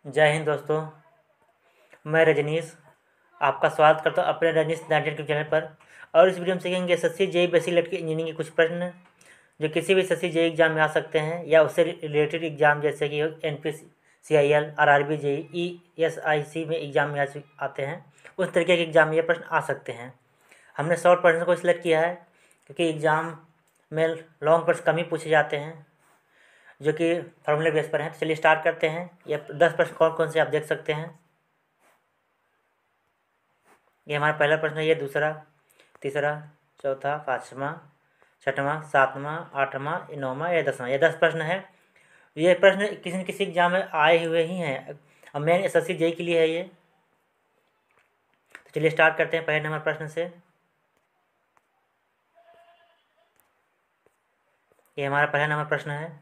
जय हिंद दोस्तों। मैं रजनीश आपका स्वागत करता हूँ अपने रजनीश नाइनटीन के चैनल पर। और इस वीडियो में सीखेंगे एसएससी जेईई बेसिक लेट की इंजीनियरिंग के कुछ प्रश्न जो किसी भी एसएससी जेईई एग्जाम में आ सकते हैं या उससे रिलेटेड एग्जाम जैसे कि NPCIL RRB जेईई ESIC में एग्जाम में आते हैं। उस तरीके के एग्जाम में ये प्रश्न आ सकते हैं। हमने शॉर्ट प्रश्न को सिलेक्ट किया है क्योंकि एग्ज़ाम में लॉन्ग प्रश्न कम ही पूछे जाते हैं जो कि फॉर्मूले बेस पर हैं। तो चलिए स्टार्ट करते हैं। ये 10 प्रश्न कौन कौन से आप देख सकते हैं। ये हमारा पहला प्रश्न है, ये दूसरा, तीसरा, चौथा, पाँचवा, छठवां, सातवां, आठवां, नौवां, या 10वां। ये 10 प्रश्न है। ये प्रश्न किसी न किसी एग्जाम में आए हुए ही हैं। अब मेन एसएससी जेईई के लिए है ये। तो चलिए स्टार्ट करते हैं पहले नंबर प्रश्न से। ये हमारा पहला नंबर प्रश्न है।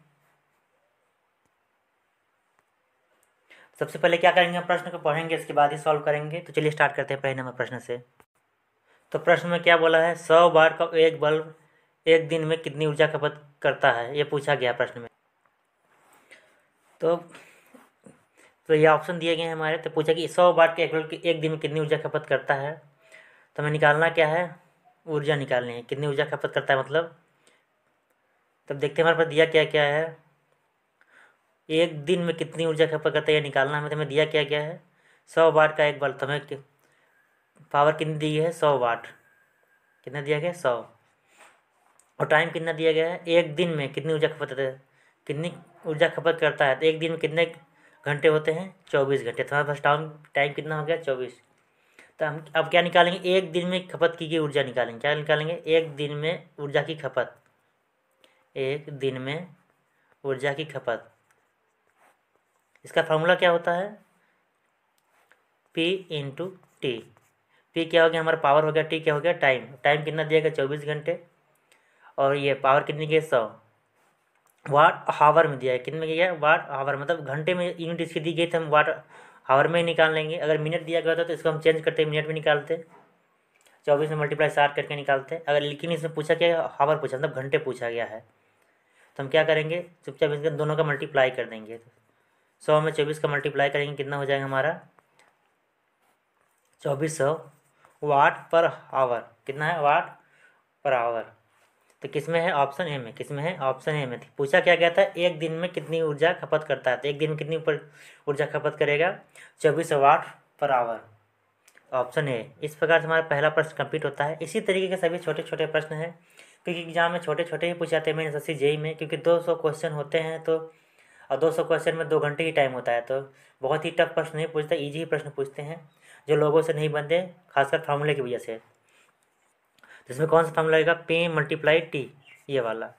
सबसे पहले क्या करेंगे, हम प्रश्न को पढ़ेंगे, इसके बाद ही सॉल्व करेंगे। तो चलिए स्टार्ट करते हैं पहले नंबर प्रश्न से। तो प्रश्न में क्या बोला है, 100 वाट का एक बल्ब एक दिन में कितनी ऊर्जा खपत करता है, ये पूछा गया प्रश्न में। तो ये ऑप्शन दिए गए हैं हमारे। तो पूछा कि 100 वाट के एक बल्ब एक दिन में कितनी ऊर्जा खपत करता है। तो हमें निकालना क्या है, ऊर्जा निकालनी है, कितनी ऊर्जा खपत करता है मतलब। तब देखते हैं हमारे पास दिया क्या क्या है। एक दिन में कितनी ऊर्जा खपत करता है ये निकालना है। हमें दिया क्या क्या है, 100 वाट का एक बल्ब। तो हमें पावर कितनी दी है, 100 वाट। कितना दिया गया, 100। और टाइम कितना दिया गया है, एक दिन में कितनी ऊर्जा खपत करता है, कितनी ऊर्जा खपत करता है। तो एक दिन में कितने घंटे होते हैं, 24 घंटे। तो हमारे पास टाइम कितना हो गया, 24। तो हम अब क्या निकालेंगे, एक दिन में खपत की गई ऊर्जा निकालेंगे। क्या निकालेंगे, एक दिन में ऊर्जा की खपत। एक दिन में ऊर्जा की खपत, इसका फॉर्मूला क्या होता है, P इंटू टी। P क्या हो गया, हमारा पावर हो गया, T क्या हो गया, टाइम। टाइम कितना दिया गया, 24 घंटे। और ये पावर कितनी की है, 100। वाट हावर में दिया है, कितने में दिया है, वाट हावर, मतलब घंटे में यूनिट इसकी दी गई थी, हम वाट हावर में ही निकाल लेंगे। अगर मिनट दिया गया था तो इसको हम चेंज करते मिनट में निकालते, 24 में मल्टीप्लाई 60 करके निकालते। अगर लेकिन इसमें पूछा क्या, हावर पूछा, मतलब घंटे पूछा गया है। तो हम क्या करेंगे, चुपचाप इसके दोनों का मल्टीप्लाई कर देंगे। 100 में 24 का मल्टीप्लाई करेंगे, कितना हो जाएगा हमारा, 2400 वाट पर आवर। कितना है, वाट पर आवर। तो किस में है, ऑप्शन ए में। किस में है, ऑप्शन ए में। पूछा क्या गया था, एक दिन में कितनी ऊर्जा खपत करता है। तो एक दिन में कितनी ऊर्जा खपत करेगा, 2400 वाट पर आवर, ऑप्शन ए। इस प्रकार से हमारा पहला प्रश्न कंप्लीट होता है। इसी तरीके के सभी छोटे छोटे प्रश्न हैं, क्योंकि एग्जाम में छोटे छोटे ही पूछे जाते हैं। मेन एसएससी जेईई में क्योंकि 200 क्वेश्चन होते हैं, तो और 200 क्वेश्चन में 2 घंटे ही टाइम होता है। तो बहुत ही टफ प्रश्न नहीं पूछते, ईजी ही प्रश्न पूछते हैं जो लोगों से नहीं बनते, खासकर फार्मूले की वजह से। तो इसमें कौन सा फार्मूला लगेगा, P मल्टीप्लाई टी, ये वाला।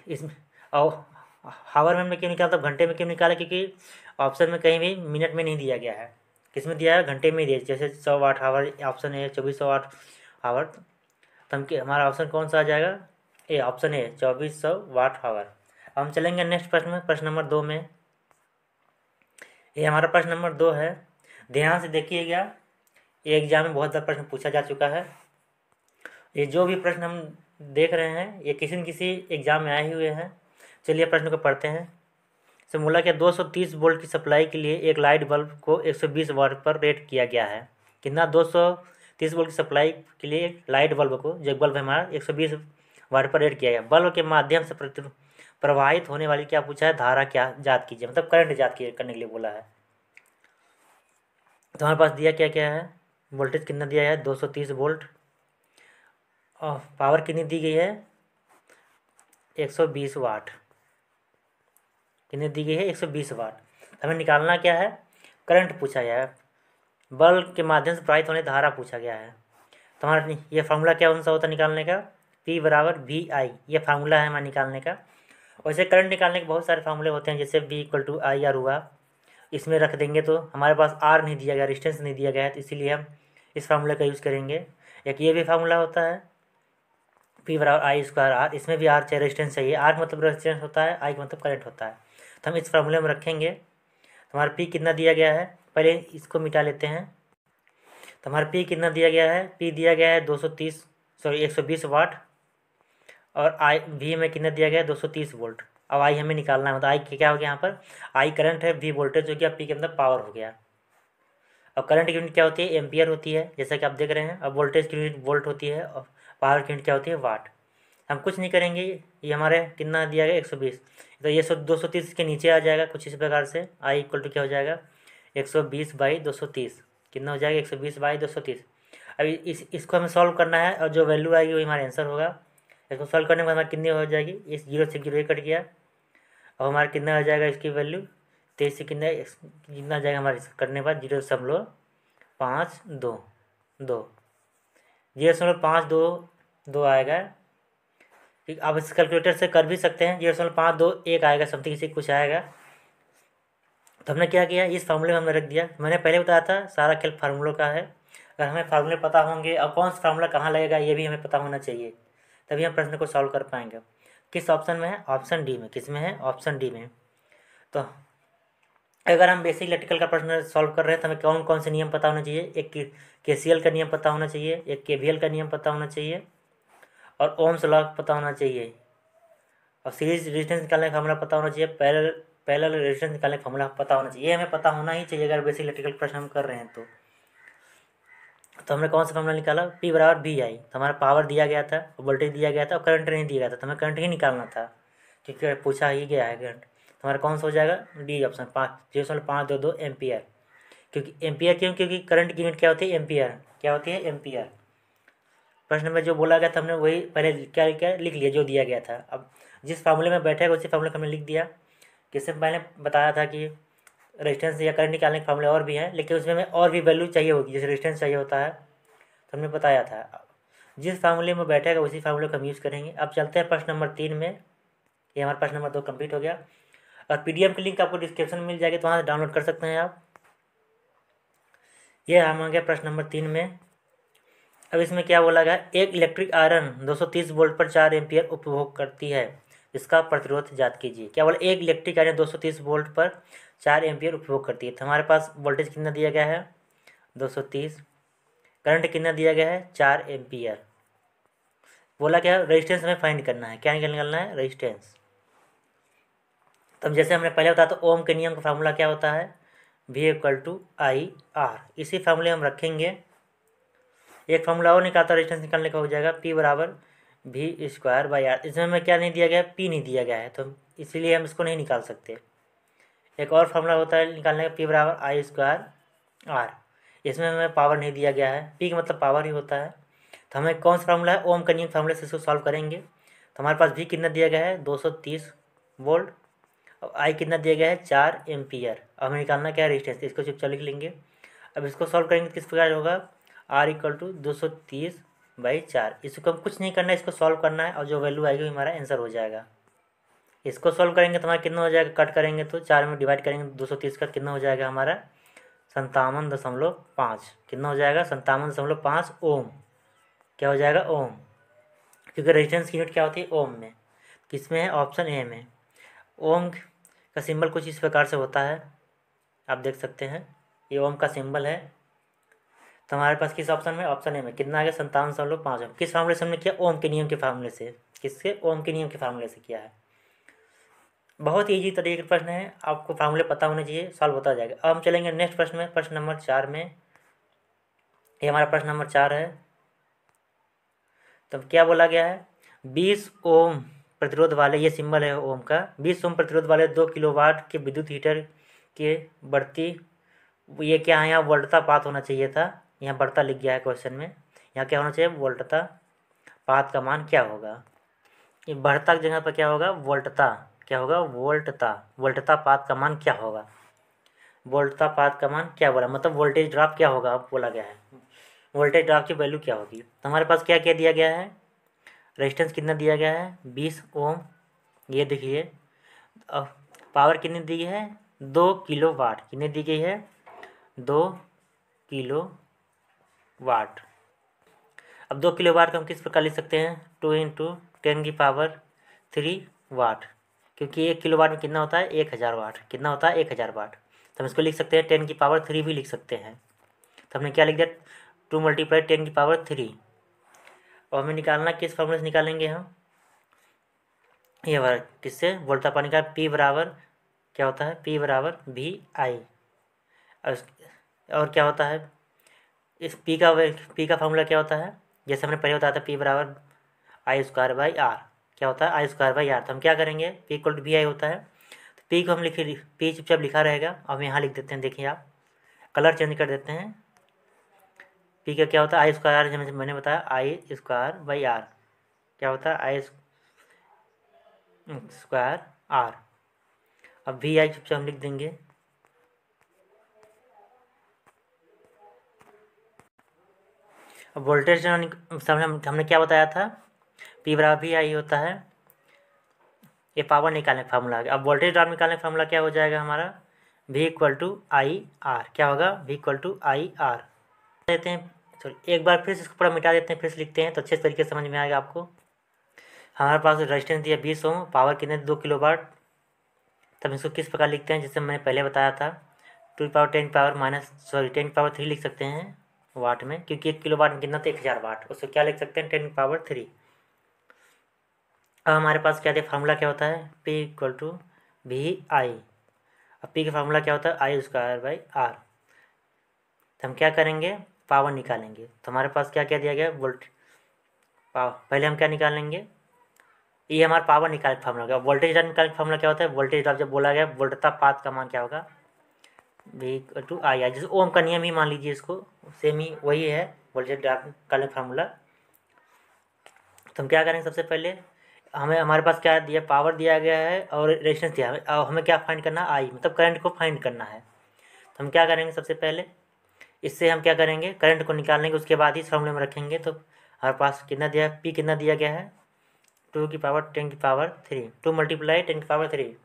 इसमें और हावर में हमने क्यों निकाला, तो घंटे में क्यों निकाला, क्योंकि ऑप्शन में कहीं भी मिनट में नहीं दिया गया है। किस में दिया है, घंटे में दिया, जैसे 100 वाट हावर ऑप्शन है, 2400 वाट हावर। तो हमारा ऑप्शन कौन सा आ जाएगा, ए, ऑप्शन ए, 2400 वाट हावर। अब हम चलेंगे नेक्स्ट प्रश्न में, प्रश्न नंबर 2 में। ये हमारा प्रश्न नंबर 2 है। ध्यान से देखिएगा, ये एग्जाम में बहुत ज़्यादा प्रश्न पूछा जा चुका है। ये जो भी प्रश्न हम देख रहे हैं ये किसी न किसी एग्जाम में आए हुए हैं। चलिए प्रश्न को पढ़ते हैं। तो बोला कि 230 वोल्ट की सप्लाई के लिए एक लाइट बल्ब को 120 वाट पर रेट किया गया है। कितना, 230 वोल्ट की सप्लाई के लिए एक लाइट बल्ब को, जो बल्ब है हमारा, 120 वाट पर रेट किया गया। बल्ब के माध्यम से प्रवाहित होने वाली, क्या पूछा है, धारा क्या ज्ञात कीजिए, मतलब करंट ज्ञात करने के लिए बोला है। तो हमारे पास दिया क्या क्या है, वोल्टेज कितना दिया है, 230 वोल्ट। और पावर कितनी दी गई है, 120 वाट। कितनी दी गई है, 120 वाट। हमें निकालना क्या है, करंट पूछा गया है, बल्ब के माध्यम से प्रवाहित होने धारा पूछा गया है। तो हमारा ये फार्मूला क्या कौन सा होता है निकालने का, P बराबर VI, ये फार्मूला है हमारा निकालने का। वैसे करंट निकालने के बहुत सारे फार्मूले होते हैं, जैसे V इक्वल टू IR हुआ, इसमें रख देंगे। तो हमारे पास R नहीं दिया गया, रेजिस्टेंस नहीं दिया गया है, तो इसीलिए हम इस फार्मूले का यूज़ करेंगे। एक ये भी फार्मूला होता है, P बराबर I स्क्वायर R, इसमें भी R चाहिए, रेजिस्टेंस चाहिए। R मतलब रेजिस्टेंस होता है, I मतलब करंट होता है। तो हम इस फार्मूले में रखेंगे। तो हमारा P कितना दिया गया है, पहले इसको मिटा लेते हैं। तो हमारा P कितना दिया गया है, P दिया गया है 120 वाट। और I V में कितना दिया गया है, 230 वोल्ट। अब आई हमें निकालना है, मतलब आई क्या हो गया यहाँ पर, आई करंट है, वी वोल्टेज हो गया, पी के अंदर पावर हो गया। अब करंट की यूनिट क्या होती है, एम्पियर होती है, जैसा कि आप देख रहे हैं। अब वोल्टेज की यूनिट वोल्ट होती है, और पावर की यूनिट क्या होती है, वाट। हम कुछ नहीं करेंगे, ये हमारे कितना दिया गया 120, तो ये 230 के नीचे आ जाएगा कुछ इस प्रकार से। आई इक्वल टू क्या हो जाएगा, 120/230, कितना हो जाएगा, 120/230। अभी इसको हमें सॉल्व करना है, और जो वैल्यू आएगी वो हमारा आंसर होगा। इसको सॉल्व करने के बाद हमारी कितनी हो जाएगी, इस 0 से 0 कट गया, और हमारा कितना हो जाएगा इसकी वैल्यू 23 से कितना आ जाएगा हमारे करने के बाद, 0.522 0.522 आएगा। ठीक, आप इस कैलकुलेटर से कर भी सकते हैं, 0.521 आएगा, समथिंग इसी कुछ आएगा। तो हमने क्या किया, इस फार्मूले में हमने रख दिया। मैंने पहले बताया था सारा खेल फार्मूलों का है। अगर हमें फार्मूले पता होंगे और कौन सा फार्मूला कहाँ लगेगा ये भी हमें पता होना चाहिए, तभी हम प्रश्न को सॉल्व कर पाएंगे। किस ऑप्शन में है, ऑप्शन डी में। किस में है, ऑप्शन डी में। तो अगर हम बेसिक इलेक्ट्रिकल का प्रश्न सॉल्व कर रहे हैं तो हमें कौन कौन से नियम पता होना चाहिए, एक केसीएल का नियम पता होना चाहिए, एक केवीएल का नियम पता होना चाहिए, और ओम्स लॉ पता होना चाहिए, और सीरीज रेजिस्टेंस निकालने का फॉर्मूला पता होना चाहिए, पैरेलल रेजिस्टेंस निकालने का फॉर्मूला पता होना चाहिए। ये हमें पता होना ही चाहिए अगर बेसिक इलेक्ट्रिकल प्रश्न हम कर रहे हैं तो हमने कौन सा फॉर्मूला निकाला, P बराबर वी आई। तो हमारा पावर दिया गया था, वोल्टेज दिया गया था, और करंट नहीं दिया गया था, तो हमें करंट ही निकालना था क्योंकि पूछा ही गया है करंट। तो हमारा कौन सा हो जाएगा, डी ऑप्शन, 0.522 एम्पियर। क्योंकि एम्पियर क्योंकि करंट की यूनिट क्या होती है, एम्पियर। क्या होती है, एम्पियर। प्रश्न में जो बोला गया था हमने वही पहले क्या क्या लिख लिया जो दिया गया था। अब जिस फार्मूले में बैठेगा उसी फार्मूले को हमने लिख दिया। जैसे मैंने बताया था कि रेजिस्टेंस या करंट निकालने के फार्मूले और भी हैं, लेकिन उसमें हमें और भी वैल्यू चाहिए होगी, जैसे रेजिस्टेंस चाहिए होता है, तो हमने बताया था। जिस फार्मूले में बैठेगा उसी फार्मूले को हम यूज़ करेंगे। अब चलते हैं प्रश्न नंबर 3 में। ये हमारा प्रश्न नंबर 2 कंप्लीट हो गया, और पीडीएफ की लिंक आपको डिस्क्रिप्शन में मिल जाएगी, तो वहाँ से डाउनलोड कर सकते हैं आप। ये हम आ गया प्रश्न नंबर 3 में। अब इसमें क्या बोला गया, एक इलेक्ट्रिक आयरन 230 वोल्ट पर 4 एम्पियर उपभोग करती है, इसका प्रतिरोध ज्ञात कीजिए। क्या बोला, एक इलेक्ट्रिक आयरन 230 वोल्ट पर 4 एम्पियर उपभोग करती है। तो हमारे पास वोल्टेज कितना दिया गया है, 230, करंट कितना दिया गया है, 4 एम्पियर। बोला क्या, रेजिस्टेंस हमें फाइंड करना है। क्या निकालना है, रेजिस्टेंस। तब जैसे हमने पहले बताया तो ओम के नियम का फार्मूला क्या होता है, V=I/R। इसी फार्मूले हम रखेंगे। एक फार्मूला और निकालता रेजिस्टेंस निकालने का हो जाएगा, P=V²/R। इसमें हमें क्या नहीं दिया गया, P नहीं दिया गया है, तो इसीलिए हम इसको नहीं निकाल सकते। एक और फार्मूला होता है निकालने का, P=I²R। इसमें हमें पावर नहीं दिया गया है, P का मतलब पावर ही होता है। तो हमें कौन सा फार्मूला है, ओम का नियम फार्मूले से इसको सॉल्व करेंगे। तो हमारे पास V कितना दिया गया है, 230 वोल्ट, और I कितना दिया गया है, 4 एम्पियर। अब हमें निकालना क्या है, रेजिस्टेंस। इसको चुपचाप लिख लेंगे। अब इसको सॉल्व करेंगे तो किस प्रकार होगा, R=230/4। इसको हम कुछ नहीं करना है, इसको सॉल्व करना है, और जो वैल्यू आएगी हमारा आंसर हो जाएगा। इसको सॉल्व करेंगे तो हमारा कितना हो जाएगा, कट करेंगे तो 4 में डिवाइड करेंगे 230 का, कितना हो जाएगा हमारा 57.5। कितना हो जाएगा, 57.5 ओम। क्या हो जाएगा, ओम। क्योंकि रेजिस्टेंस की यूनिट क्या होती है, ओम में। किस में है, ऑप्शन ए में। ओम का सिंबल कुछ इस प्रकार से होता है, आप देख सकते हैं, ये ओम का सिंबल है। तो हमारे पास किस ऑप्शन में, ऑप्शन ए में। कितना आ गया, 57.5 ओम। किस फार्मूले से हमने किया, ओम के नियम के फार्मूले से। किसके, ओम के नियम के फार्मूले से किया है। बहुत ईजी तरीके का प्रश्न है, आपको फार्मूले पता होने चाहिए, सॉल्व होता जाएगा। अब हम चलेंगे नेक्स्ट प्रश्न में, प्रश्न नंबर 4 में। ये हमारा प्रश्न नंबर 4 है। तब क्या बोला गया है, 20 ओम प्रतिरोध वाले, ये सिंबल है ओम का, 20 ओम प्रतिरोध वाले 2 किलोवाट के विद्युत हीटर के बढ़ती, ये क्या है, यहाँ वोल्टता पात होना चाहिए था, यहाँ बढ़ता लिख गया है क्वेश्चन में। यहाँ क्या होना चाहिए, वोल्टता पात का मान क्या होगा। ये बढ़ता की जगह पर क्या होगा, वोल्टता। क्या होगा, वोल्टता। वोल्टता पात का मान क्या होगा, वोल्टता पात का मान क्या बोला, मतलब वोल्टेज ड्रॉप क्या होगा बोला गया है, वोल्टेज ड्रॉप की वैल्यू क्या होगी। तो हमारे पास क्या क्या दिया गया है, रेजिस्टेंस कितना दिया गया है, 20 ओम। ये देखिए, अब पावर कितनी दी है, 2 किलोवाट। कितनी दी गई है, 2 किलोवाट। अब 2 किलोवाट को हम किस प्रकार लिख सकते हैं, 2 × 10⁻³ वाट। क्योंकि 1 किलोवाट में कितना होता है, 1000 वाट। कितना होता है, 1000 वाट। तो हम इसको लिख सकते हैं 10⁻³ भी लिख सकते हैं। तो हमने क्या लिख दिया, 2 × 10⁻³। और हमें निकालना किस फॉर्मूले से निकालेंगे हम, ये बार किससे वोल्टा पानी का P बराबर क्या होता है, P बराबर VI। और क्या होता है इस P का फॉर्मूला क्या होता है, जैसे हमने पहले बताया था P बराबर I²/R। क्या होता है I²/R। तो हम क्या करेंगे, P इक्वल टू VI होता है, तो P को हम लिखे, P चुपचाप लिखा रहेगा। अब यहाँ लिख देते हैं, देखिए आप कलर चेंज कर देते हैं। P का क्या होता है I², जैसे मैंने बताया I²/R। क्या होता है I²R। अब VI चुपचाप हम लिख देंगे। अब वोल्टेज हमने क्या बताया था, P बराबर VI होता है। ये पावर निकालने का फार्मूला आ गया। अब वोल्टेज ड्रॉप निकालने का फार्मूला क्या हो जाएगा हमारा, V इक्वल टू IR। क्या होगा, V इक्वल टू IR देते हैं। सॉरी, एक बार फिर से इसको पूरा मिटा देते हैं, फिर से लिखते हैं तो अच्छे तरीके से समझ में आएगा आपको। हमारे पास रेजिस्टेंस दिया 20 ओम, पावर कितने 2 किलोवाट। तब इसको किस प्रकार लिखते हैं, जैसे मैंने पहले बताया था 10⁻³ लिख सकते हैं वाट में, क्योंकि 1 किलोवाट में कितना था 1000 वाट। उसको क्या लिख सकते हैं 10⁻3। अब हमारे पास क्या दिया, फार्मूला क्या होता है P इक्वल टू VI। अब P का फार्मूला क्या होता है I²/R। तो हम क्या करेंगे, पावर निकालेंगे। तो हमारे पास क्या क्या दिया गया, वोल्ट पावर। पहले हम क्या निकालेंगे, ये हमारा पावर निकाल फार्मूला होगा। वोल्टेज ड्रॉप निकालने का फार्मूला क्या होता है, वोल्टेज ड्रॉप जब बोला गया वोल्टता पात का मान क्या होगा V इक्वल टू IR। जैसे ओम का नियम ही मान लीजिए, इसको सेम ही वही है वोल्टेज ड्रॉप निकालने का फार्मूला। तो हम क्या करेंगे, सबसे पहले हमारे पास क्या दिया, पावर दिया गया है और रेजिस्टेंस दिया है। और हमें क्या फाइंड करना है, I मतलब करंट को फाइंड करना है। तो हम क्या करेंगे, सबसे पहले इससे हम क्या करेंगे, करंट को निकालेंगे, उसके बाद ही इस फॉर्मूले में रखेंगे। तो हमारे पास कितना दिया है, P कितना दिया गया है 2⁻10⁻3, 2 × 10⁻3।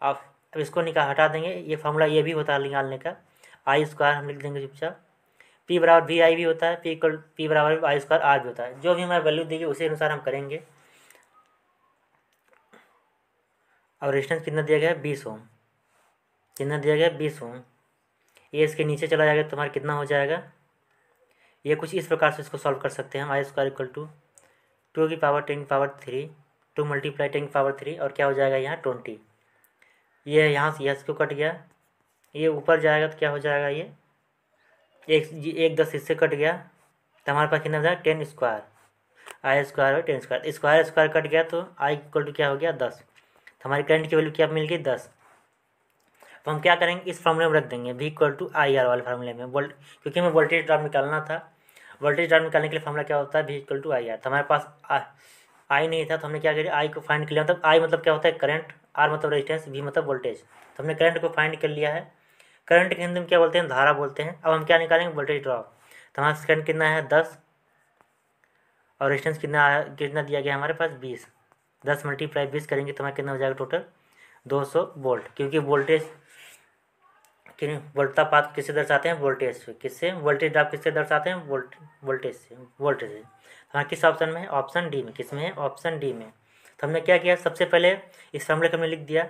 अब इसको हटा देंगे, ये फार्मूला ये भी होता है निकालने का, I² हम लिख देंगे चुपचाप। P बराबर VI भी होता है, P बराबर I²R भी होता है। जो भी हमारी वैल्यू देगी उसी अनुसार हम करेंगे। और रेजिस्टेंस कितना दिया गया है 20 ओम, कितना दिया गया है 20 ओम। ये इसके नीचे चला जाएगा, तुम्हारा कितना हो जाएगा, ये कुछ इस प्रकार से इसको सॉल्व कर सकते हैं हम। I² इक्वल टू 2⁻10⁻3, 2 × 10⁻3 और क्या हो जाएगा यहाँ 20। ये यहाँ से इसको कट गया, ये ऊपर जाएगा तो क्या हो जाएगा, ये एक 10 इससे कट गया, तो हमारे पास कितना हो जाएगा 10²। I²/10², स्क्वायर कट गया तो I इक्वल टू क्या हो गया 10। तो हमारी करंट की वैल्यू क्या मिल गई 10। तो हम क्या करेंगे, इस फार्मूले में रख देंगे V इक्वल टू IR वाले फार्मूले में, क्योंकि हमें वोल्टेज ड्रॉप निकालना था। वोल्टेज ड्रॉप निकालने के लिए फार्मूला क्या होता है, V इक्वल टू IR। तो हमारे पास I नहीं था, तो हमने क्या किया, I को फाइंड कर लिया। मतलब I मतलब क्या होता है करंट, R मतलब रेजिस्टेंस, V मतलब वोल्टेज। तो हमने करंट को फाइंड कर लिया है। करंट के हिंदी में क्या बोलते हैं, धारा बोलते हैं। अब हम क्या निकालेंगे, वोल्टेज ड्रॉप। तो हमारा करंट कितना है 10 और रेजिस्टेंस कितना दिया गया हमारे पास 20। 10 × 20 करेंगे तो हमारा कितना हो जाएगा टोटल 200 वोल्ट। क्योंकि वोल्टेज वोल्टता पात किससे दर्शाते हैं, वोल्टेज से। किससे, वोल्टेज ड्रॉप किससे दर्शाते हैं, वोल्टेज से। हाँ, किस ऑप्शन में है, ऑप्शन डी में। किस में है, ऑप्शन डी में। तो हमने क्या किया, सबसे पहले इस फार्मूले को हमने लिख दिया।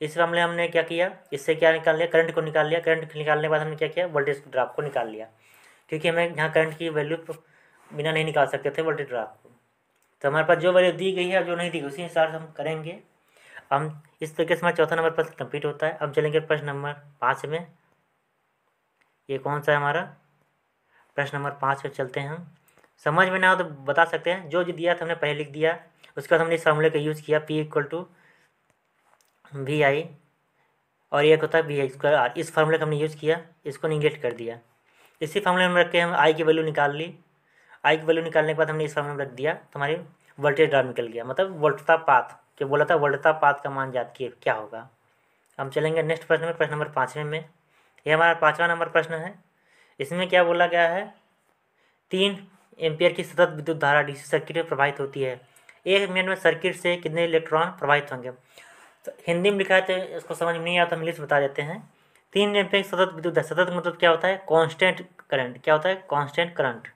इस फार्मूले हमने क्या किया, इससे क्या निकाल लिया, करंट को निकाल लिया। करंट निकालने के बाद हमने क्या किया, वोल्टेज ड्रॉप को निकाल लिया, क्योंकि हमें यहाँ करंट की वैल्यू बिना नहीं निकाल सकते थे वोल्टेज ड्रॉप को। तो हमारे पास जो वैल्यू दी गई है और जो नहीं दी गई उसी हिसाब से हम करेंगे। हम इस तरीके से हमारा चौथा नंबर प्रश्न कंप्लीट होता है। अब चलेंगे प्रश्न नंबर 5 में। ये कौन सा है हमारा, प्रश्न नंबर 5 में चलते हैं हम। समझ में ना हो तो बता सकते हैं, जो दिया था हमने पहले लिख दिया। उसके बाद हमने इस फार्मूले का यूज़ किया, P इक्वल टू VI और एक होता है VI²R। इस फार्मूले का हमने यूज़ किया, इसको निगेट कर दिया। इसी फार्मूले में रख के हम I की वैल्यू निकाल ली। I की वैल्यू निकालने के बाद हमने इस फार्मूले में रख दिया, तो हमारी वोल्टेज ड्रॉप निकल गया। मतलब वोल्टता पात, क्या बोला था, वोल्टता पात का मान ज्ञात किए क्या होगा। हम चलेंगे नेक्स्ट प्रश्न में, प्रश्न नंबर 5 में। ये हमारा 5वां नंबर प्रश्न है। इसमें क्या बोला गया है, 3 एम्पियर की सतत विद्युत धारा डीसी सर्किट में प्रवाहित होती है। 1 मिनट में सर्किट से कितने इलेक्ट्रॉन प्रवाहित होंगे। तो हिंदी में लिखा है तो इसको समझ में नहीं आता, हम इंग्लिश बता देते हैं। 3 एम्पियर की सतत विद्युत धारा, सतत मतलब क्या होता है, कांस्टेंट करंट। क्या होता है, कांस्टेंट करंट।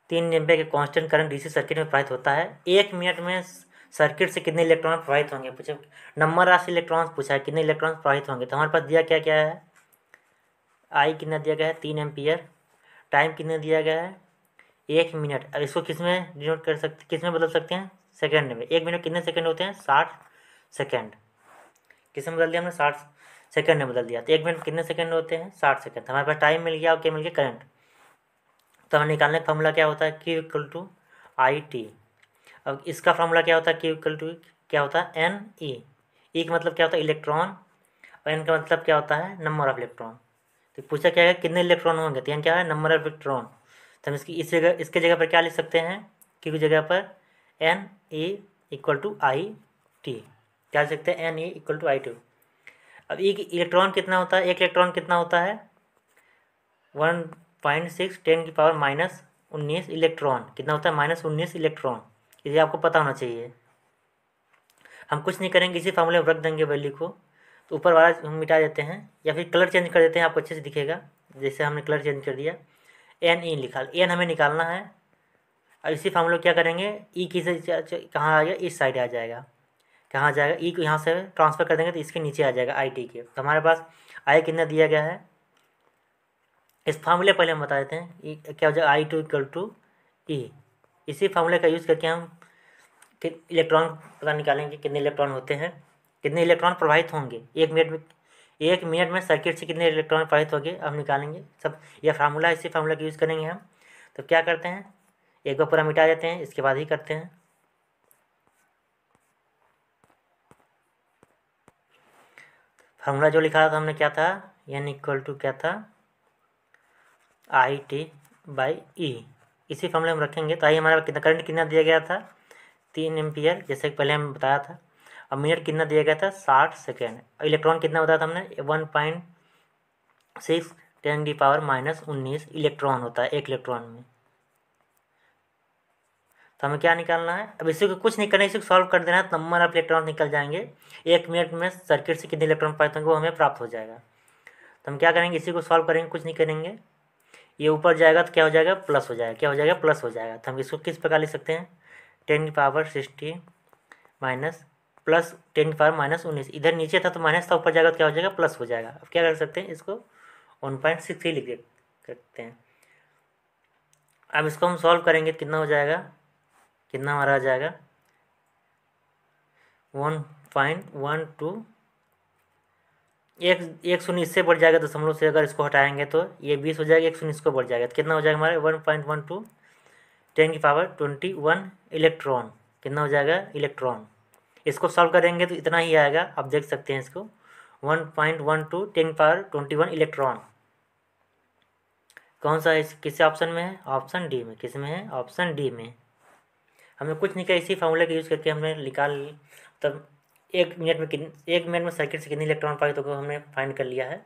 3 एम्पियर के कांस्टेंट करंट डीसी सर्किट में प्रवाहित होता है। 1 मिनट में सर्किट से कितने इलेक्ट्रॉन प्रवाहित होंगे पूछे, नंबर राशि इलेक्ट्रॉन्स पूछा है, कितने इलेक्ट्रॉन्स प्रवाहित होंगे। तो हमारे पास दिया क्या क्या है, I कितना दिया गया है 3 एम्पियर, टाइम कितना दिया गया है 1 मिनट। अब इसको किस में डिनोट कर सकते, किस में बदल सकते हैं, सेकेंड में। 1 मिनट कितने सेकेंड होते हैं? 60 सेकेंड। किस में बदल दिया हमने? 60 सेकेंड में बदल दिया। तो 1 मिनट कितने सेकेंड होते हैं? 60 सेकेंड। हमारे पास टाइम मिल गया और क्या मिल गया? करंट। तो हमें निकालने का फॉर्मूला क्या होता है? Q equal to I T. अब इसका फॉर्मूला क्या होता है? Q इक्वल टू क्या होता है? एन ई। ई का मतलब क्या होता है? इलेक्ट्रॉन। और एन का मतलब क्या होता है? Number of electron. तो पूछा क्या है? कितने इलेक्ट्रॉन होंगे? तो एन क्या है? Number of electron. तो हम इसके जगह पर क्या लिख सकते हैं? Q की जगह पर N E equal to I T. क्या लिख सकते हैं? N E equal to I T. अब ई इलेक्ट्रॉन कितना होता है? एक इलेक्ट्रॉन कितना होता है? 1.6 10⁻⁻19 इलेक्ट्रॉन। कितना होता है? -19 इलेक्ट्रॉन। ये आपको पता होना चाहिए। हम कुछ नहीं करेंगे, इसी फार्मूले में रख देंगे वैल्यू को। तो ऊपर वाला हम मिटा देते हैं या फिर कलर चेंज कर देते हैं, आपको अच्छे से दिखेगा। जैसे हमने कलर चेंज कर दिया, एन ई लिखा। एन हमें निकालना है। और इसी फार्मूले क्या करेंगे? ई की से कहाँ आ गया? इस साइड आ जाएगा। कहाँ आ जाएगा? ई को यहाँ से ट्रांसफर कर देंगे तो इसके नीचे आ जाएगा आई टी के। तो हमारे पास आई कितना दिया गया है? इस फार्मूले पहले हम बता देते हैं। ई क्या हो जाएगा? आई टू इक्वल टू ई। इसी फार्मूले का यूज़ करके हम इलेक्ट्रॉन पता निकालेंगे कितने इलेक्ट्रॉन होते हैं, कितने इलेक्ट्रॉन प्रवाहित होंगे 1 मिनट में। 1 मिनट में सर्किट से कितने इलेक्ट्रॉन प्रवाहित होंगे हम निकालेंगे सब। यह फार्मूला, इसी फार्मूला का यूज़ करेंगे हम। तो क्या करते हैं? एक बार पूरा मिटा देते हैं, इसके बाद ही करते हैं। फार्मूला जो लिखा था हमने क्या था? एन इक्वल टू क्या था? I T by E. इसी फार्मूले में रखेंगे। तो आई हमारा कितना करंट कितना दिया गया था? 3 एम्पियर, जैसे पहले हम बताया था। अब मिनट कितना दिया गया था? 60 सेकेंड। इलेक्ट्रॉन कितना बताया था हमने? 1.6 10⁻⁻19 इलेक्ट्रॉन होता है एक इलेक्ट्रॉन में। तो हमें क्या निकालना है? अब इसी को कुछ नहीं करना, इसी को सॉल्व कर देना है। तो नंबर ऑफ इलेक्ट्रॉन निकल जाएंगे। 1 मिनट में सर्किट से कितने इलेक्ट्रॉन प्राप्त होंगे वो हमें प्राप्त हो जाएगा। तो हम क्या करेंगे? इसी को सॉल्व करेंगे, कुछ नहीं करेंगे। ये ऊपर जाएगा तो क्या हो जाएगा? प्लस हो जाएगा। क्या हो जाएगा? प्लस हो जाएगा। तो हम इसको किस प्रकार लिख सकते हैं? 10⁻60 माइनस प्लस 10⁻⁻19। इधर नीचे था तो माइनस था, ऊपर जाएगा तो क्या हो जाएगा? प्लस हो जाएगा। अब क्या कर सकते हैं? इसको 1.63 लिख सकते हैं। अब इसको हम सॉल्व करेंगे, कितना हो जाएगा? कितना हमारा आ जाएगा? 1.12। एक शून्य इससे बढ़ जाएगा दशमलव से, अगर इसको हटाएंगे तो ये 20 हो जाएगा। एक शून्य इसको बढ़ जाएगा तो कितना हो जाएगा हमारे? 1.12 10⁻21 इलेक्ट्रॉन। कितना हो जाएगा? इलेक्ट्रॉन। इसको सॉल्व करेंगे तो इतना ही आएगा। आप देख सकते हैं इसको 1.12 10⁻21 इलेक्ट्रॉन। कौन सा है? किस ऑप्शन में है? ऑप्शन डी में। किस में है? ऑप्शन डी में। हमने कुछ नहीं किया, इसी फार्मूले का यूज़ करके हमने निकाल ली। तब 1 मिनट में सर्किट से कितने इलेक्ट्रॉन पाए तो हमने फाइंड कर लिया है।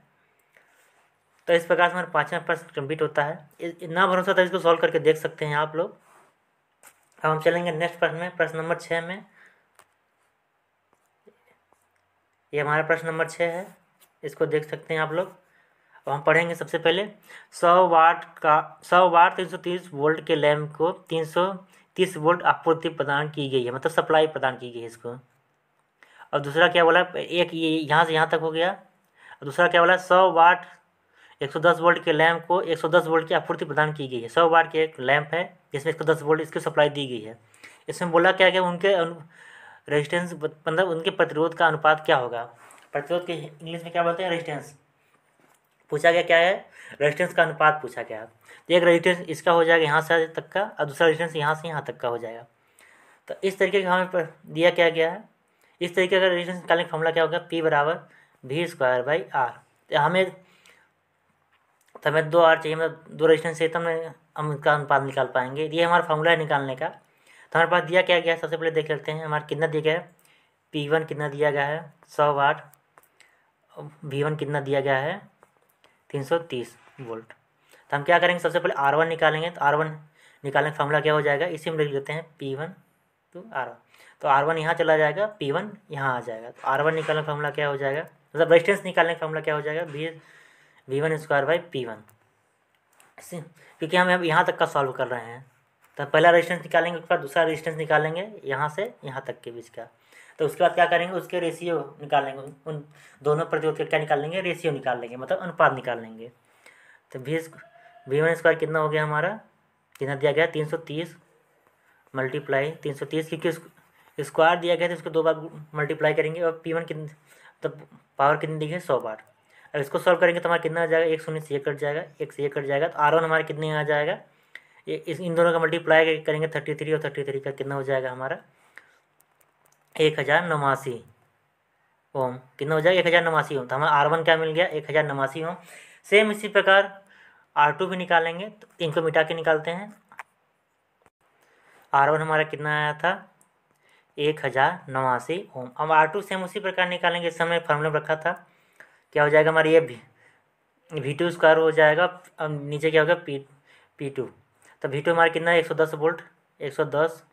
तो इस प्रकार से हमारा 5वां प्रश्न कंप्लीट होता है। इतना भरोसा था, इसको सॉल्व करके देख सकते हैं आप लोग। अब हम चलेंगे नेक्स्ट प्रश्न में, प्रश्न नंबर 6 में। ये हमारा प्रश्न नंबर 6 है, इसको देख सकते हैं आप लोग। अब हम पढ़ेंगे सबसे पहले 100 वाट 330 वोल्ट के लैंप को 330 वोल्ट आपूर्ति प्रदान की गई है, मतलब सप्लाई प्रदान की गई है इसको। और दूसरा क्या बोला? एक ये यहाँ से यहाँ तक हो गया। और दूसरा क्या बोला? 100 वाट 110 वोल्ट के लैंप को 110 वोल्ट की आपूर्ति प्रदान की गई है। 100 वाट के एक लैंप है जिसमें 110 वोल्ट इसकी सप्लाई दी गई है। इसमें बोला क्या क्या उनके रेजिस्टेंस, मतलब उनके प्रतिरोध का अनुपात क्या होगा? प्रतिरोध के इंग्लिश में क्या बोलते हैं? रेजिस्टेंस। पूछा गया क्या है? रेजिस्टेंस का अनुपात पूछा गया। तो एक रेजिस्टेंस इसका हो जाएगा यहाँ से तक का, और दूसरा रेजिस्टेंस यहाँ से यहाँ तक का हो जाएगा। तो इस तरीके का हमें दिया क्या गया है। इस तरीके का रेजिस्टेंस निकालने का फॉर्मूला क्या होगा? P बराबर V²/R। हमें 2 R चाहिए, मतलब 2 रेजिस्टेंस से तब हम इसका अनुपात निकाल पाएंगे। ये हमारा फॉर्मूला है निकालने का। तो हमारे पास दिया क्या गया है? सबसे पहले देख लेते हैं हमारा कितना दिया गया है। P1 कितना दिया गया है? 100 वाट। V1 कितना दिया गया है? 330 वोल्ट। तो हम क्या करेंगे? सबसे पहले R1 निकालेंगे। तो R1 निकालने का फॉर्मूला क्या हो जाएगा? इसी में लिख लेते हैं P1 to R1। तो R1 यहाँ चला जाएगा, P1 यहाँ आ जाएगा। तो R1 निकालने का फॉर्मूला क्या हो जाएगा? मतलब रेजिस्टेंस निकालने का फॉर्मूला क्या हो जाएगा? V1²/P1। क्योंकि हम अब यहाँ तक का सॉल्व कर रहे हैं, तो पहला रेजिस्टेंस निकालेंगे, उसके बाद दूसरा रेजिस्टेंस निकालेंगे यहाँ से यहाँ तक के बीच का। तो उसके बाद क्या करेंगे? उसके रेशियो निकालेंगे, उन दोनों प्रतिरोध के क्या निकाल लेंगे? रेशियो निकाल लेंगे, मतलब अनुपात निकाल लेंगे। तो V1² कितना हो गया हमारा? कितना दिया गया? 330 मल्टीप्लाई 330, क्योंकि स्क्वायर दिया गया तो इसको 2 बार मल्टीप्लाई करेंगे और P1 कितनी तो पावर कितनी दी है 100 बार। अब इसको सॉल्व करेंगे तो हमारा कितना आ जाएगा, एक शून्य से ये कट जाएगा, एक से ये कट जाएगा, तो R1 हमारा कितने आ जाएगा, इन दोनों का मल्टीप्लाई करेंगे 33 और 33 का कितना हो जाएगा हमारा 1089 ओम। कितना हो जाएगा 1089 ओम। तो हमारा R1 क्या मिल गया 1089 ओम। सेम इसी प्रकार R2 भी निकालेंगे, तो इनको मिटा के निकालते हैं। R1 हमारा कितना आया था 1089 ओम। अब R2 सेम उसी प्रकार निकालेंगे, इस समय फॉर्मूला रखा था, क्या हो जाएगा हमारा ये V2 स्क्वायर हो जाएगा। अब नीचे क्या होगा P2, तो V2 हमारा कितना है 110 वोल्ट, 110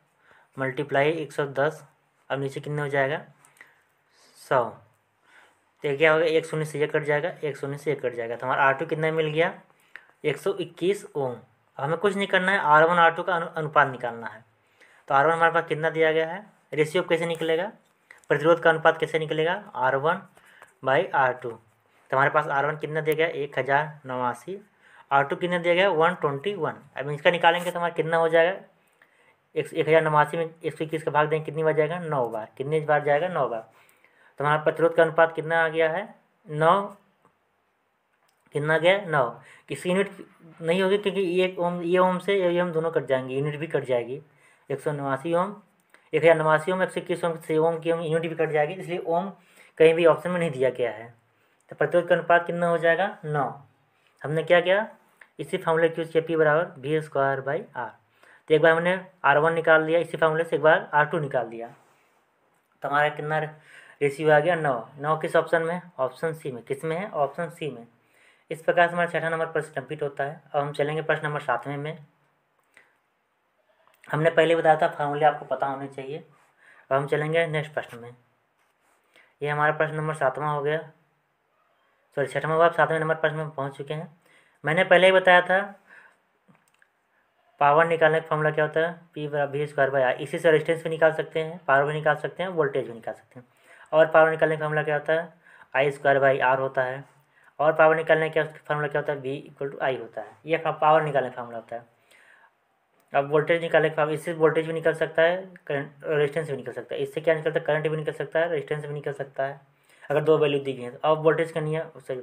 मल्टीप्लाई 110, अब नीचे कितना हो जाएगा 100। तो क्या होगा एक शून्य से ये कट जाएगा, एक शून्य से ये कट जाएगा, तो हमारा R2 कितना मिल गया 121 ओम। हमें कुछ नहीं करना है, R1 R2 का अनुपात निकालना है। तो R1 हमारे पास कितना दिया गया है, रेशियो कैसे निकलेगा, प्रतिरोध का अनुपात कैसे निकलेगा R1 बाई R2। तो हमारे पास R1 कितना दिया गया 1089, R2 कितना दिया गया 121। अब इसका निकालेंगे तो हमारा कितना हो जाएगा 1089 में 121 का भाग देंगे कितनी बार जाएगा 9 बार, कितनी बार जाएगा 9 बार। तो हमारा प्रतिरोध का अनुपात कितना आ गया है 9, कितना गया 9। किसी यूनिट नहीं होगी क्योंकि ये ओम से ये ओम दोनों कट जाएंगे, यूनिट भी कट जाएगी। 189 ओम 1089 ओम 121 ओम से ओम की यूनिट भी कट जाएगी, इसलिए ओम कहीं भी ऑप्शन में नहीं दिया गया है। तो प्रतिरोध का अनुपात कितना हो जाएगा 9। हमने क्या किया इसी फार्मूले की यूज किया P बराबर V² बाई R। तो एक बार हमने R1 निकाल लिया इसी फार्मूले से, एक बार R2 निकाल दिया, तो हमारा कितना रेशियो आ गया 9। 9 किस ऑप्शन में, ऑप्शन सी में। किस में है, ऑप्शन सी में। इस प्रकार से हमारा 6वां नंबर प्रश्न कंप्लीट होता है। अब हम चलेंगे प्रश्न नंबर 7वें में। हमने पहले बताया था फार्मूले आपको पता होने चाहिए। अब हम चलेंगे नेक्स्ट प्रश्न में। ये हमारा प्रश्न नंबर 7वां हो गया, सॉरी 6वां, आप 7वें नंबर प्रश्न में पहुँच चुके हैं। मैंने पहले ही बताया था पावर निकालने का फॉर्मूला क्या होता है P बराबर V² बाई R। इसी से रेजिस्टेंस भी निकाल सकते हैं, पावर भी निकाल सकते हैं, वोल्टेज भी निकाल सकते हैं। और पावर निकालने का फॉर्मूला क्या होता है I² बाई R होता है। और पावर निकालने का फॉर्मूला क्या होता है V=I होता है। ये पावर निकालने का फॉर्मूला होता है। अब वोल्टेज निकालने का, इससे वोल्टेज भी निकल सकता है, करंट रेजिस्टेंस भी निकल सकता है। इससे क्या निकलता है करंट भी निकल सकता है, रेजिस्टेंस भी निकल सकता है, अगर 2 वैल्यू दी गई है। अब वोल्टेज का नियम, सॉरी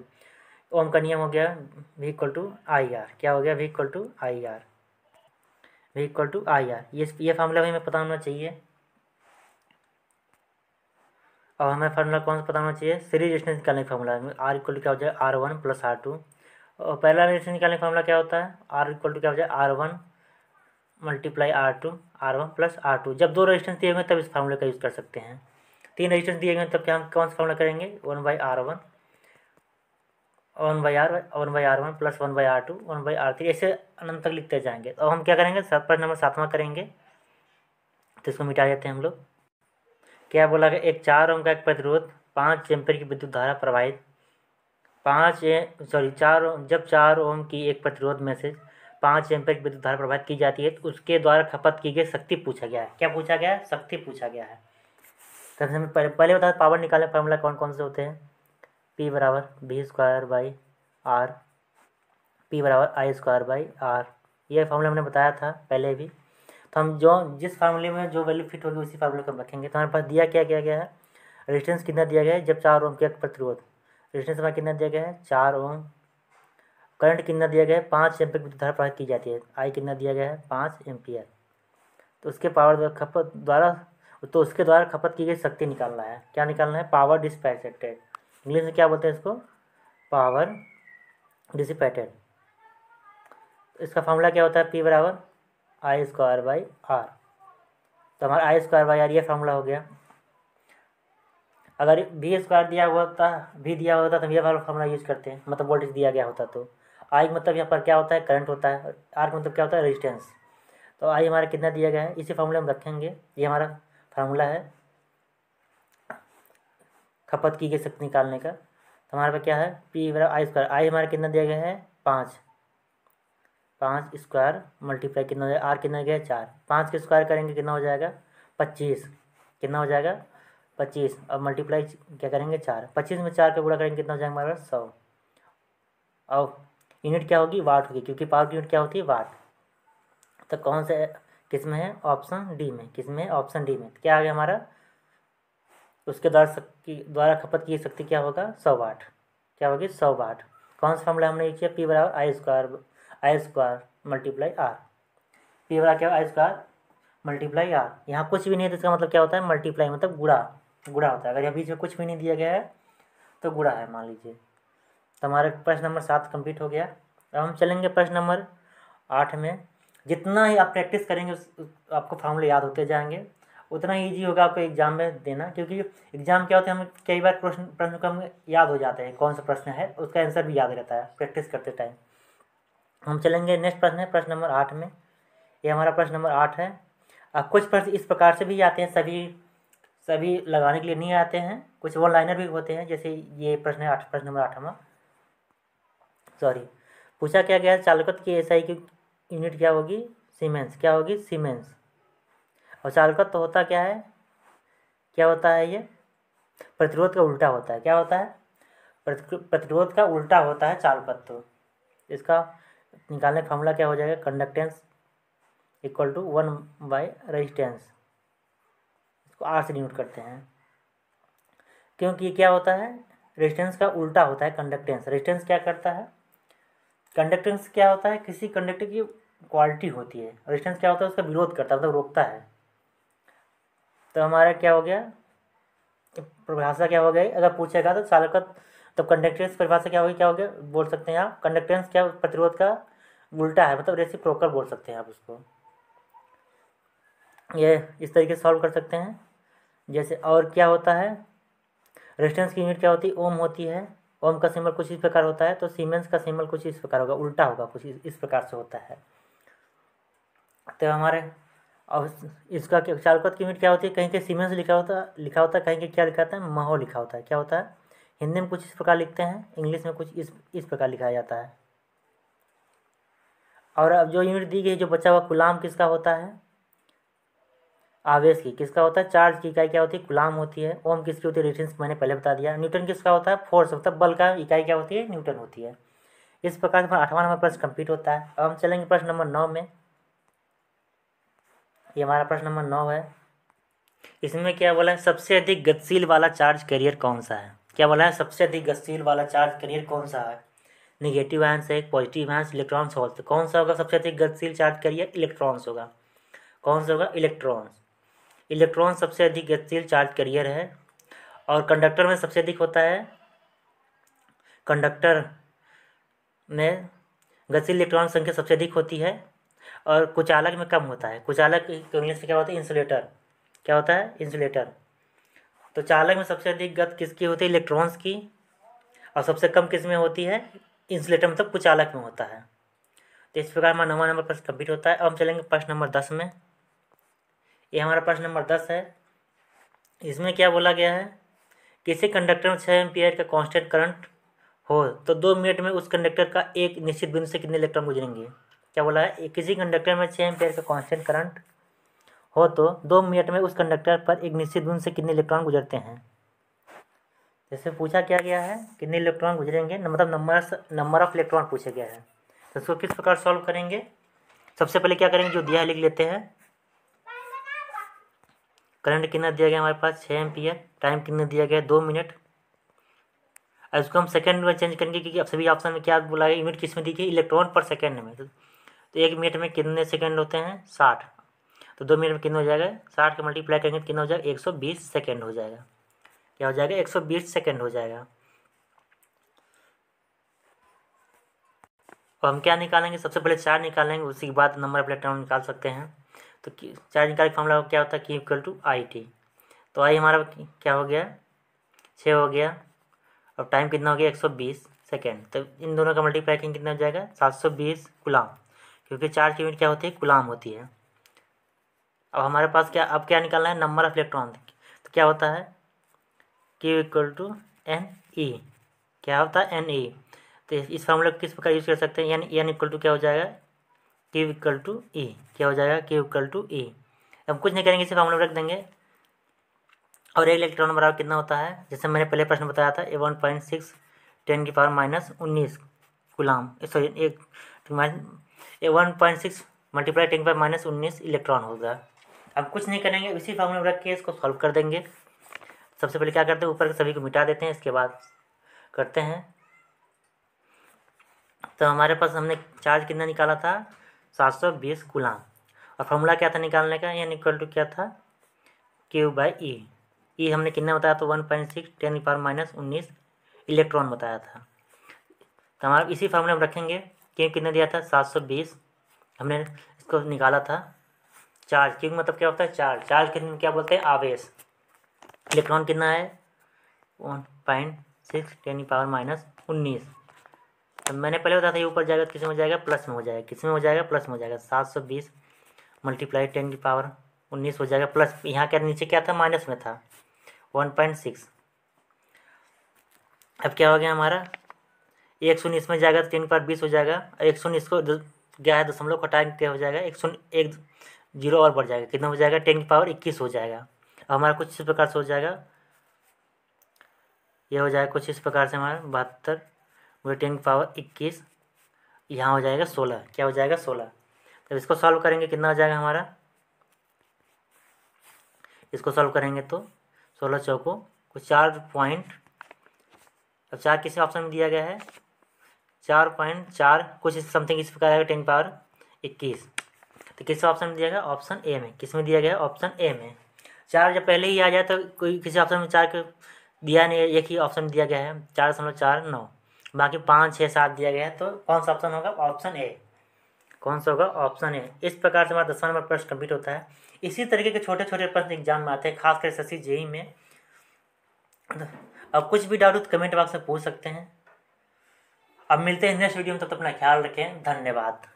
ओम का नियम हो गया V=IR। क्या हो गया V=IR, V=IR। ये फार्मूला भी हमें पता होना चाहिए। और हमें फार्मूला कौन सा पता होना चाहिए, सीरीज रेजिस्टेंस निकालने का फार्मूला R क्या हो जाए R1 प्लस R2। और पहला रेजिस्टेंस निकालने का फार्मूला क्या होता है R क्या हो जाए R1 multiply R1 plus R2। जब 2 रेजिस्टेंस दिए हुए तब इस फार्मूले का यूज़ कर सकते हैं। 3 रेजिस्टेंस दिए गए तब क्या हम कौन सा फार्मूला करेंगे 1/R1 1/R1 plus 1/R2 1/R3, ऐसे अनंत तक लिखते जाएंगे। तो हम क्या करेंगे प्रश्न नंबर 7वां करेंगे, तो इसको मिटा देते हैं हम लोग। क्या बोला कि एक 4 ओम का एक प्रतिरोध 5 एम्पीयर की विद्युत धारा प्रवाहित जब 4 ओम की एक प्रतिरोध में से 5 एम्पीयर की विद्युत धारा प्रवाहित की जाती है तो उसके द्वारा खपत की गई शक्ति पूछा गया है। क्या पूछा गया है, शक्ति पूछा गया है। तो हमें पहले बता पावर निकालने फार्मूला कौन कौन से होते हैं P बराबर V² बाई R, P बराबर I² बाई R। ये फार्मूला हमने बताया था पहले भी। तो हम जिस फार्मूले में जो वैल्यू फिट होगी उसी फार्मूले को हम रखेंगे। तो हमारे पास दिया क्या गया है, रेजिस्टेंस कितना दिया गया है जब 4 ओम का प्रतिरोध, रेजिस्टेंस हमारा कितना दिया गया है 4 ओम। करंट कितना दिया गया है 5 एम्पीयर विद्युत धारा प्रवाहित की जाती है, आई कितना दिया गया है 5 एम्पीयर। तो उसके उसके द्वारा खपत की गई शक्ति निकालना है। क्या निकालना है, पावर डिसिपेटेड। इंग्लिश में क्या बोलते हैं इसको, पावर डिसिपेटेड। इसका फार्मूला क्या होता है P बराबर I² बाई R। तो हमारा I² बाई R ये फार्मूला हो गया। अगर V² दिया हुआ था तो हम ये वाला फार्मूला यूज करते हैं, मतलब वोल्टेज दिया गया होता तो। I का मतलब यहाँ पर क्या होता है करंट होता है, R का मतलब क्या होता है रेजिस्टेंस। तो I हमारा कितना दिया गया है इसी फार्मूले में रखेंगे। ये हमारा फार्मूला है खपत की गई शक्ति निकालने का। तो हमारे पास क्या है P बराबर I²। I हमारा कितना दिया गया है 5 स्क्वायर मल्टीप्लाई कितना हो जाएगा R कितना गया 4, 5 के स्क्वायर करेंगे कितना हो जाएगा 25, कितना हो जाएगा 25। अब मल्टीप्लाई क्या करेंगे 4, 25 में 4 का गुणा करेंगे कितना हो जाएगा हमारे पास 100। अब यूनिट क्या होगी वाट होगी, क्योंकि पावर की यूनिट क्या होती है वाट। तो किस में है? ऑप्शन डी में। किस में? ऑप्शन डी में। क्या आ गया हमारा? उसके द्वारा खपत की शक्ति क्या होगा? 100 वाट। क्या होगी? 100 वाट। कौन सा फॉर्मूला हमने यूज किया? P बराबर आई स्क्वायर मल्टीप्लाई आर। P बराबर क्या? आई स्क्वायर मल्टीप्लाई आर। यहाँ कुछ भी नहीं है तो इसका मतलब क्या होता है? मल्टीप्लाई मतलब गुणा होता है। अगर यहाँ बीच में कुछ भी नहीं दिया गया है तो गुणा है, मान लीजिए। तो हमारा प्रश्न नंबर 7 कंप्लीट हो गया। अब हम चलेंगे प्रश्न नंबर 8 में। जितना ही आप प्रैक्टिस करेंगे आपको फार्मूले याद होते जाएंगे, उतना ही ईजी होगा आपको एग्जाम में देना। क्योंकि एग्जाम क्या होता है, हमें कई बार प्रश्न को हमें याद हो जाते हैं, कौन सा प्रश्न है उसका आंसर भी याद रहता है प्रैक्टिस करते टाइम। हम चलेंगे नेक्स्ट प्रश्न है प्रश्न नंबर 8 में। ये हमारा प्रश्न नंबर 8 है। अब कुछ प्रश्न इस प्रकार से भी आते हैं, सभी लगाने के लिए नहीं आते हैं, कुछ वन लाइनर भी होते हैं। जैसे ये प्रश्न है प्रश्न नंबर 8 हमारा पूछा क्या गया? चालकत्व की एसआई की यूनिट क्या होगी? सीमेंस। क्या होगी? सीमेंस। और चालकत्व तो होता क्या है? क्या होता है ये? प्रतिरोध का उल्टा होता है। क्या होता है? प्रतिरोध का उल्टा होता है चालकत्व। इसका निकालने का फॉर्मूला क्या हो जाएगा? Conductance equal to resistance. इसको आर से डिनोट करते हैं, क्योंकि क्या होता है? रेजिस्टेंस का उल्टा होता है कंडक्टेंस। रेजिस्टेंस क्या करता है? कंडक्टेंस क्या होता है? किसी कंडक्टर की क्वालिटी होती है। रेजिस्टेंस क्या होता है? उसका विरोध करता है, मतलब रोकता है। तो हमारा क्या हो गया? परिभाषा क्या हो गई? अगर पूछेगा तो चालकत्व, तो कंडक्टेंस परिभाषा क्या होगी? क्या हो गया बोल सकते हैं आप? कंडक्टेंस क्या? प्रतिरोध का उल्टा है, मतलब रेसिप्रोकल बोल सकते हैं आप उसको। ये इस तरीके से सॉल्व कर सकते हैं। जैसे और क्या होता है? रेजिस्टेंस की यूनिट क्या होती है? ओम होती है। ओम का सिंबल कुछ इस प्रकार होता है, तो सीमेंस का सिंबल कुछ इस प्रकार होगा, उल्टा होगा, कुछ इस प्रकार से होता है। तो हमारे और इसका क्या चालकत्व की यूनिट क्या होती है? कहीं के सीमेंस लिखा होता है, कहीं के क्या लिखा होता है? महो लिखा होता है। क्या होता है? हिंदी में कुछ इस प्रकार लिखते हैं, इंग्लिश में कुछ इस प्रकार लिखा जाता है। और अब जो यूनिट दी गई, जो बचा हुआ कूलाम किसका होता है? आवेश की। किसका होता है? चार्ज की इकाई क्या होती है? कूलाम होती है। ओम किसकी होती है? रेजिस्टेंस मैंने पहले बता दिया। न्यूटन किसका होता है? फोर्स, मतलब बल का इकाई क्या होती है? न्यूटन होती है। इस प्रकार से 8वां नंबर प्रश्न कंप्लीट होता है। अब हम चलेंगे प्रश्न नंबर 9 में। ये हमारा प्रश्न नंबर 9 है। इसमें क्या बोला है? सबसे अधिक गतिशील वाला चार्ज कैरियर कौन सा है? क्या बोला है? सबसे अधिक गतिशील वाला चार्ज कैरियर कौन सा है? निगेटिव आयंस है, पॉजिटिव आयंस, इलेक्ट्रॉन्स होल। तो कौन सा होगा सबसे अधिक गतिशील चार्ज कैरियर? इलेक्ट्रॉन्स होगा। कौन सा होगा? इलेक्ट्रॉन्स। इलेक्ट्रॉन सबसे अधिक गतिशील चार्ज कैरियर है। और कंडक्टर में सबसे अधिक होता है, कंडक्टर में गतिशील इलेक्ट्रॉन संख्या सबसे अधिक होती है। और कुचालक में कम होता है। कुचालक इंग्लिश में क्या होता है? इंसुलेटर। क्या होता है? इंसुलेटर। तो चालक में सबसे अधिक गति किसकी होती है? इलेक्ट्रॉन्स की। और सबसे कम किस में होती है? इंसुलेटर, मतलब कुचालक में होता है। तो इस प्रकार हमारा 9वां नंबर प्रश्न कंप्लीट होता है। अब हम चलेंगे प्रश्न नंबर 10 में। ये हमारा प्रश्न नंबर 10 है। इसमें क्या बोला गया है? किसी कंडक्टर में 6 एम्पियर का कांस्टेंट करंट हो तो 2 मिनट में उस कंडक्टर का एक निश्चित बिंदु से कितने इलेक्ट्रॉन गुजरेंगे? क्या बोला है? किसी कंडक्टर में 6 एम्पियर का कांस्टेंट करंट हो तो 2 मिनट में उस कंडक्टर पर एक निश्चित बिंदु से कितने इलेक्ट्रॉन गुजरते हैं? जैसे पूछा क्या गया है? कितने इलेक्ट्रॉन गुजरेंगे, मतलब नंबर ऑफ इलेक्ट्रॉन पूछा गया है। तो इसको किस प्रकार सॉल्व करेंगे? सबसे पहले क्या करेंगे? जो दिया है लिख लेते हैं। करंट कितना दिया गया हमारे पास? 6 एम्पियर। टाइम कितना दिया गया? 2 मिनट। इसको हम सेकंड में चेंज करेंगे, क्योंकि अब सभी ऑप्शन में क्या बोला है? यूनिट किस में दी गई? इलेक्ट्रॉन पर सेकंड में। तो 1 मिनट में कितने सेकंड होते हैं? 60। तो 2 मिनट में कितना हो जाएगा? 60 का मल्टीप्लाई करेंगे तो कितना हो जाएगा? 120 सेकेंड हो जाएगा। क्या हो जाएगा? 120 सेकेंड हो जाएगा। और हम क्या निकालेंगे? सबसे पहले चार्ज निकालेंगे, उसी के बाद नंबर ऑफ इलेक्ट्रॉन निकाल सकते हैं। तो चार्ज निकालने का फॉर्मूला क्या होता है? Q equal to I T. तो आई हमारा क्या हो गया? 6 हो गया। अब टाइम कितना हो गया? 120 सेकेंड। तो इन दोनों का मल्टीप्लाई करेंगे कितना हो जाएगा? 720 गुलाम, क्योंकि चार्ज की यूनिट क्या होती है? गुलाम होती है। अब हमारे पास अब क्या निकालना है? Number of electron. तो क्या होता है? Q equal to N E. क्या होता है? N E. तो इस फॉर्मूले को किस प्रकार यूज कर सकते हैं? एन इक्वल टू क्या हो जाएगा? Q इक्वल टू ई। क्या हो जाएगा? Q इक्वल टू ई। अब कुछ नहीं करेंगे, इसे फॉर्मूला रख देंगे। और एक इलेक्ट्रॉन बराबर कितना होता है? जैसे मैंने पहले प्रश्न बताया था, 1.6 10 की पावर -19 गुलाम, सॉरी 1.6 मल्टीप्लाई 10⁻⁻19 इलेक्ट्रॉन होगा। अब कुछ नहीं करेंगे, इसी फॉर्मूले में रख के इसको सॉल्व कर देंगे। सबसे पहले क्या करते हैं, ऊपर के सभी को मिटा देते हैं, इसके बाद करते हैं। तो हमारे पास हमने चार्ज कितना निकाला था, 720 कूलाम, और फॉर्मूला क्या था निकालने का, यानी इक्वल टू क्या था, Q/E। ई हमने कितना बताया, तो 1.6 10⁻⁻19 इलेक्ट्रॉन बताया था। तो हमारा इसी फॉर्मूले में रखेंगे। क्यू कितना दिया था, 720, हमने इसको निकाला था। चार्ज, क्यू मतलब क्या होता है, चार्ज। चार्ज कितने क्या बोलते हैं, आवेश। इलेक्ट्रॉन कितना है, 1.6 10⁻⁻19। तो मैंने पहले बताया था ये ऊपर जाएगा, किस में हो जाएगा, प्लस में हो जाएगा। किस में हो जाएगा, प्लस में हो जाएगा। 720 मल्टीप्लाई 10⁻19 हो जाएगा प्लस, यहाँ क्या नीचे क्या था, माइनस में था 1.6। अब क्या हो गया हमारा, एक शून्य इसमें जाएगा तो 10⁻20 हो जाएगा। एक शून्य इसको क्या है, दशमलव घटाएंगे क्या हो जाएगा, एक शून्य, एक जीरो और बढ़ जाएगा, कितना हो जाएगा, 10⁻21 हो जाएगा। अब हमारा कुछ इस प्रकार से हो जाएगा, ये हो जाएगा कुछ इस प्रकार से हमारा 72 10⁻21, यहाँ हो जाएगा 16। क्या हो जाएगा, 16। तो इसको सॉल्व करेंगे, कितना हो जाएगा हमारा, इसको सॉल्व करेंगे तो 16 चौको कुछ 4 पॉइंट, अब 4 किसी ऑप्शन में दिया गया है, 4.4 कुछ समथिंग इस प्रकार आएगा 10⁻21। तो किस ऑप्शन में दिया गया, ऑप्शन ए में। किस में दिया गया, ऑप्शन ए में। 4 जब पहले ही आ जाए तो कोई किसी ऑप्शन में 4 को दिया नहीं है, एक ही ऑप्शन दिया गया है 4.49, बाकी 5, 6, 7 दिया गया है। तो कौन सा ऑप्शन होगा, ऑप्शन ए। कौन सा होगा, ऑप्शन ए। इस प्रकार से हमारा 10वां नंबर प्रश्न कंप्लीट होता है। इसी तरीके के छोटे छोटे प्रश्न एग्जाम में आते हैं, खासकर SSC JEE में। अब कुछ भी डाउट हो तो कमेंट बॉक्स में पूछ सकते हैं। अब मिलते हैं नेक्स्ट वीडियो में, तब तक अपना ख्याल रखें, धन्यवाद।